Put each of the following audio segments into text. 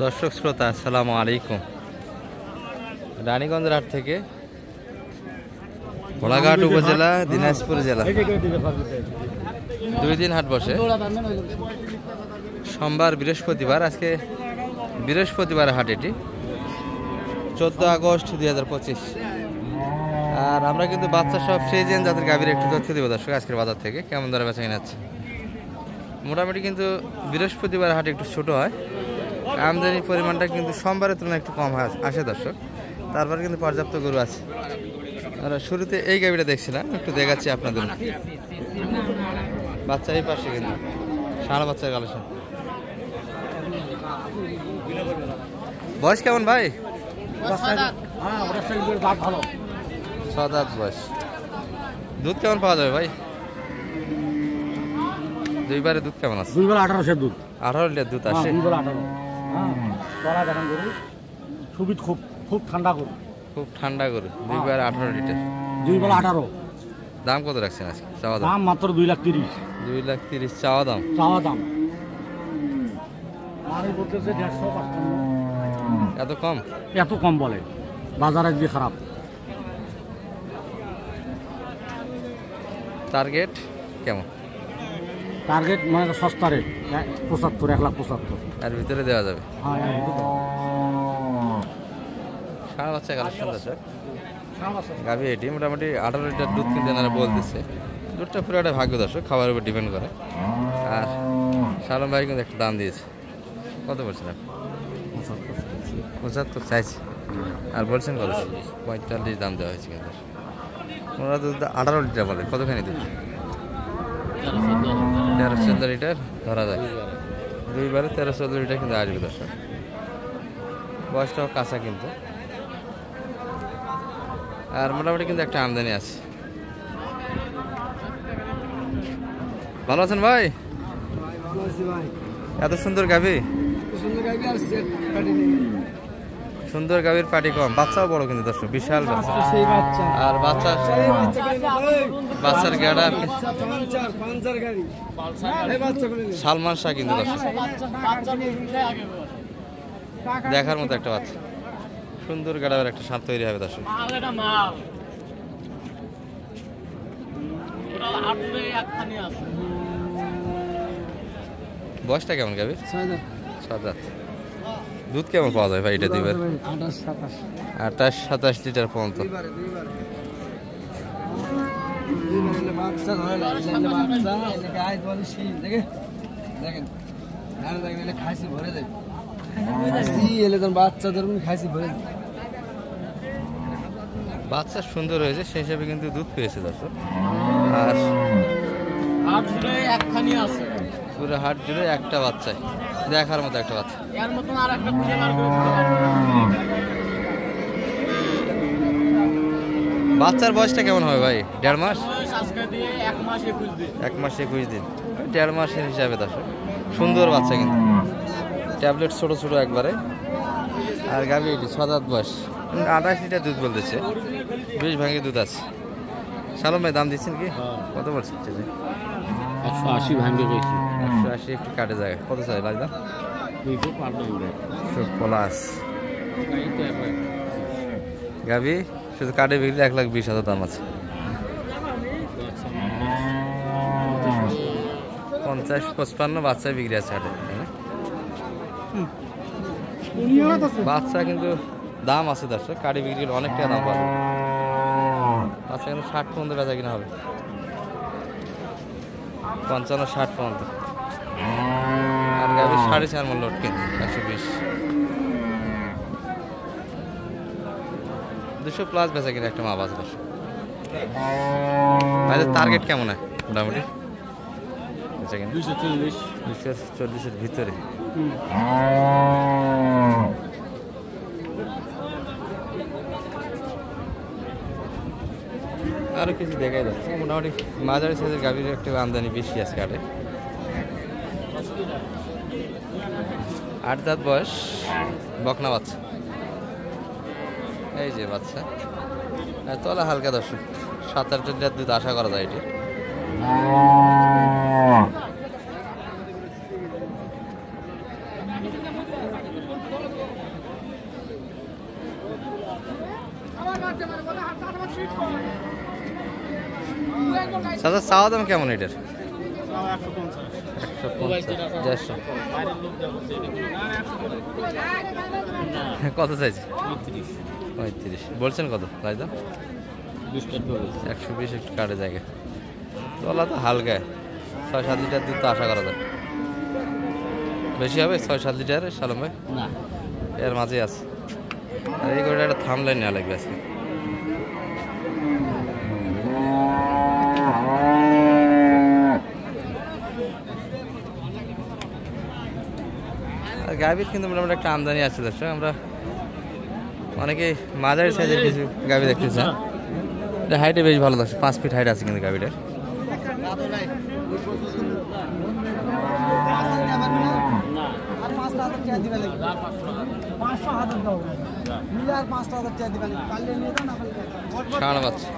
দর্শক শ্রোতা আসসালামু আলাইকুম। রানীগঞ্জ হাট থেকে ঘোড়াঘাট উপজেলা দিনাজপুর জেলা 2 দিন হাট বসে। সোমবার বৃহস্পতিবার, আজকে বৃহস্পতিবার হাট, এটি 14 আগস্ট 2025। আর আমরা কিন্তু বাচ্চা সব ফ্রিজিয়ান জাতের গাভীর একটু তথ্য দেবো দর্শক আজকের বাজার থেকে কেমন দরে বেচা কিনা আছে। মোটামুটি কিন্তু বৃহস্পতিবার হাট একটু ছোট হয়, আমদানির পরিমাণটা কিন্তু সোমবারের তুলনায় একটু কম আসে দর্শক। তারপর কিন্তু পর্যাপ্ত গরু আছে। আর শুরুতে এই গাভীটা দেখছিলাম, একটু দেখাচ্ছি আপনাদের। বাচ্চা এই পাশে কিন্তু ষাঁড় বাচ্চার কালেকশন। বয়স কেমন ভাই? 6 দাঁত বয়স। দুধ কেমন পাওয়া যাবে ভাই? দুইবারে দুধ কেমন আছে? 2 বেলা 18 দুধ, 18 লিটার দুধ আসে। 2 বেলা 18। গলা দেখেন গরু সুবিধ, খুব ঠান্ডা গরু, খুব ঠান্ডা গরু। 2 বারে 18 লিটার, 2 বেলা 18। দাম কত রাখছেন আজকে? চাওয়া দাম মাত্র 2,30,000। 2,30,000 চাওয়া দাম। আর এই বলতেছে 150-55। এত কম? এত কম বলে, বাজার আজকে খারাপ। টার্গেট কেমন? টার্গেট মানে সস্তা রেট 75, 1,75,000। এর ভিতরে দেওয়া যাবে। হ্যাঁ, ষাঁড় বাচ্চা কালেকশন আছে। গাভী এটি মোটামুটি 18 লিটার দুধ কিন্তু এনারা বলতেছে। দুধটা পুরোটা ভাগ্য দর্শক, খাবারের উপর ডিপেন্ড করে। আর সালম ভাই কিন্তু একটা দাম দিয়েছে। কত বলছেন আপনি? 75 চাইছে। আর বলছেন কত? 45 দাম দেওয়া হয়েছে কিন্তু। ওনারা দুধ 18 লিটার বলে। কতখানি দুধ? 13-14 লিটার ধরা যায়। 2 বারে 13-14 লিটার কিন্তু আসবে দর্শক। বয়সটাও কাঁচা কিন্তু। আর মোটামুটি কিন্তু একটা আমদানি আছে। ভালো আছেন ভাই? এত সুন্দর গাভী, সুন্দর গাভীর পাটি কম, বাচ্চাও বড় কিন্তু দর্শক, বিশাল বাচ্চা। আর বাচ্চার গেড়া সালমান শাহ কিন্তু দর্শক, দেখার মতো একটা বাচ্চা। সুন্দর গেড়ার একটা সাপ তৈরি হবে দর্শক। বয়সটা কেমন গাভীর? 6 দাঁত। দুধ কেমন পাওয়া যায় ভাই এটা? 2 বার 28-27 লিটার পর্যন্ত। বাচ্চা সুন্দর হয়েছে, সেই হিসাবে কিন্তু দুধ পেয়েছে দর্শক। আর পুরো হাট জুড়ে একটা বাচ্চাই, দেখার মতো একটা বাচ্চা। বাচ্চার বয়সটা কেমন হবে ভাই? 1.5 মাস? 1 মাস 21 দিন, 1.5 মাসের হিসাবে দর্শক। সুন্দর বাচ্চা কিন্তু, ট্যাবলেট ছোট ছোট একবারে। আর গাভী এটি 6 দাঁত বয়স, 28 লিটার দুধ বলতেছে, 20 ভাঙে দুধ আছে। সালম ভাই দাম দিচ্ছেন কি? কত বলছেন? 180 ভাঙবে বেশি। 180 একটু কাটে যায়। কত চাই লাগ দাম? 200 প্লাস। গাভী শুধু কাটে বিক্রি 1,20,000 দাম আছে। 50-55 বাচ্চায় বিক্রি আছে হাটে। বাচ্চা কিন্তু দাম আছে দর্শক, কাটে বিক্রি অনেক টাকা দাম পাবে। বাচ্চা কিন্তু 60 পর্যন্ত বেচা কিনা হবে, 55-60 পর্যন্ত। আর গাভীর 4.5 মূল্য কিন্তু 120, 200 প্লাস বেচা কিনা একটা মা বাচ্চা দর্শক। টার্গেট কেমন হয় মোটামুটি? 240-240-এর ভিতরে। আরো কিছু দেখাই যাচ্ছে। মোটামুটি মাঝারি সাইজের গাভীর একটু আমদানি বেশি আছে কাটে। 8 দাঁত বয়স, বকনা বাচ্চা। এই যে বাচ্চা, তলা হালকা দর্শক, 7-8 লিটার দুধ আশা করা যায় এটি। দাদা চাওয়া দাম কেমন এটার? 150 কত চাইছে? 35 বলছেন কত রাজদা? 120 একটু কাটে জায়গা তোলা তো হালকায় 6-7 লিটার দুধ তো আশা করা যায় বেশি হবে 6-7 লিটার সালাম ভাই না এর মাঝে আছে আর এই করে একটা থামলাইন নেওয়া লাগবে আজকে আর গাভীর কিন্তু মোটামুটি একটা আমদানি আছে দর্শক আমরা অনেকে মাঝারি সাইজের কিছু গাভী দেখতেছি এটা হাইটে বেশ ভালো দর্শক 5 ফিট হাইট আছে কিন্তু গাভীটার সাড়ে বাচ্চা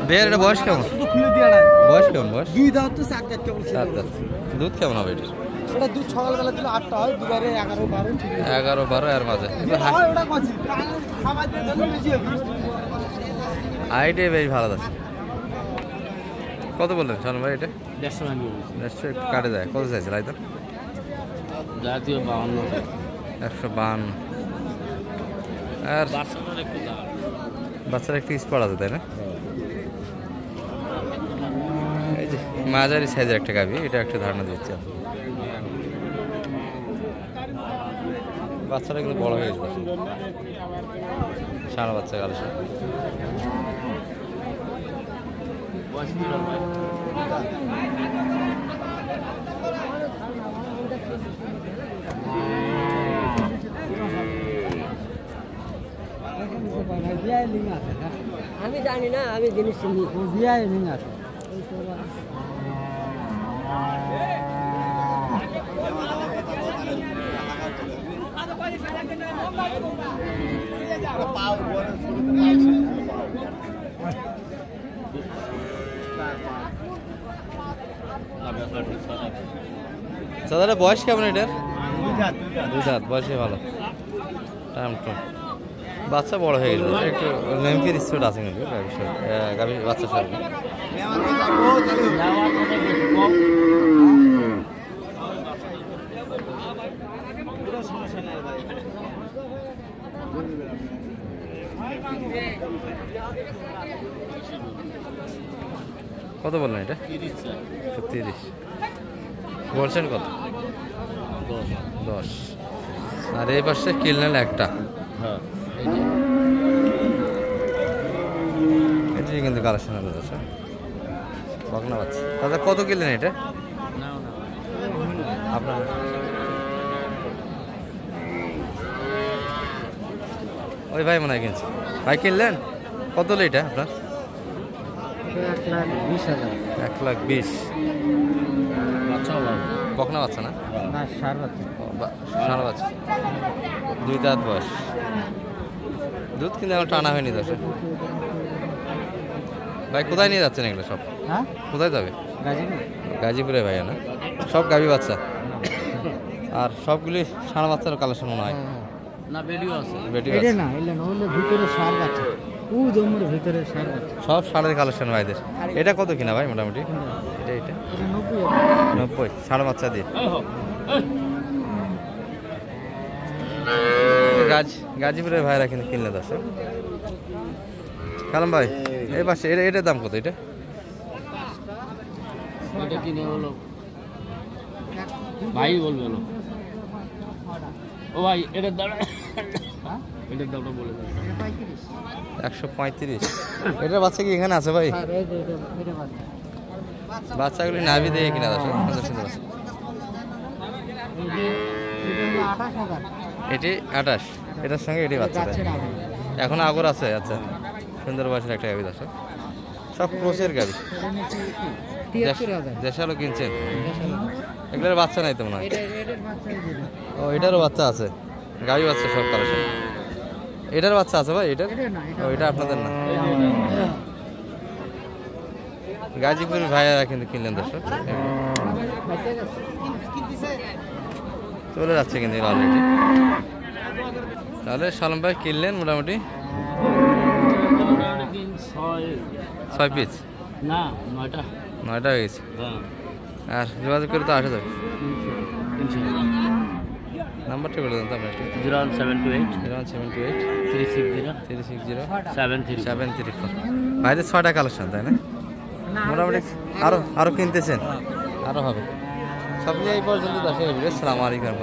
বের এটা বয়স কেমন? বয়স কেমন? বয়স দুধ কেমন হবে এটা? এটা দুধ সকালবেলা দিলে 8টা হয়, দুবারে 11-12 এর মাঝে হাইটে বেশ ভালো আছে কত বললেন শানু ভাই এটা? 150 কাটে যায় কত চাইছে রাইতা? জাতীয় 52 152 আর বাচ্চারা একটু স্পট আছে তাই না? এই যে মাঝারি সাইজের একটা গাভী এটা একটা ধারণা দিচ্ছে বাচ্চারা কিন্তু বড় হয়ে গেছে সারা বাচ্চা গালের সাথে আমি জানি না আমি জিনিস চিনি বিয়ায় লিং আছে দাদা বয়স কেমন এটার? 2 দাঁত বয়সে ভালো টাইম টু বাচ্চা বড় হয়ে গেল একটু নেমকির স্পিড আছে কিন্তু গাভী বাচ্চা সাথে কত বললেন এটা? 30 বলছেন কত? 10 আর এই পাশে কিলনেল একটা এটি কিন্তু কালেকশন হলো আছে বকনা বাচ্চা দাদা কত কিনলেন এটা? আপনার ওই ভাই মনে হয় কিনছে ভাই কিনলেন কত হলো এটা আপনার? 1,20,000 বকনা বাচ্চা না ষাঁড় বাচ্চা 2 দাঁত বয়স দুধ কিন্তু এখন টানা হয়নি দশ ভাই কোথায় নিয়ে যাচ্ছেন এগুলো সব? কোথায় যাবে? গাজীপুরে ভাইয়া না সব গাভী বাচ্চা আর সবগুলি ষাঁড় বাচ্চার কালেকশন মনে হয় না বেডিও আছে বেটি এটা না এলে না হলে ভিতরে ষাঁড় বাচ্চা ও জমির ভিতরে ষাঁড় বাচ্চা সব ষাঁড়ের কালেকশন ভাইদের এটা কত কিনা ভাই মোটামুটি? এটা 90 ষাঁড় বাচ্চা দিয়ে গাজীপুরের ভাইরা কিন্তু কিনলে দশ কালাম ভাই এই পাশে এটার দাম কত? এটা এটা কিনে হলো ভাই বলবে হলো ও ভাই এটার দাম এটার দামটা বলে দাও 135 এটার বাচ্চা কি এখানে আছে ভাই? বাচ্চাগুলি নাভি দিয়ে কিনা দশ এটি 28 এটার সঙ্গে এটি বাচ্চা এখন আগর আছে আচ্ছা সুন্দর বয়সের একটা গাভী দশ সব ক্রোসের গাভী দেশালো কিনছেন এগুলোর বাচ্চা নাই তো মনে হয়। ও এটারও বাচ্চা আছে, গাভী বাচ্চা সব কালেকশন। এটার বাচ্চা আছে ভাই? এটার ও এটা আপনাদের না, গাজীপুরের ভাইয়ারা কিন্তু কিনলেন দর্শক। চলে যাচ্ছে কিন্তু অলরেডি। তাহলে সালাম ভাই কিনলেন মোটামুটি 6 পিস, না 9টা 9টা হয়ে গেছে। আর যোগাযোগ করে তো আসা যাবে। নাম্বারটা বলে দেন তো আপনার একটু। 01728 01728 360 360 734 734। ভাইদের 6টা কালেকশন তাই না? মোটামুটি আরো কিনতেছেন, আরো হবে। সব নিয়ে এই পর্যন্ত দর্শক। আসসালামু আলাইকুম।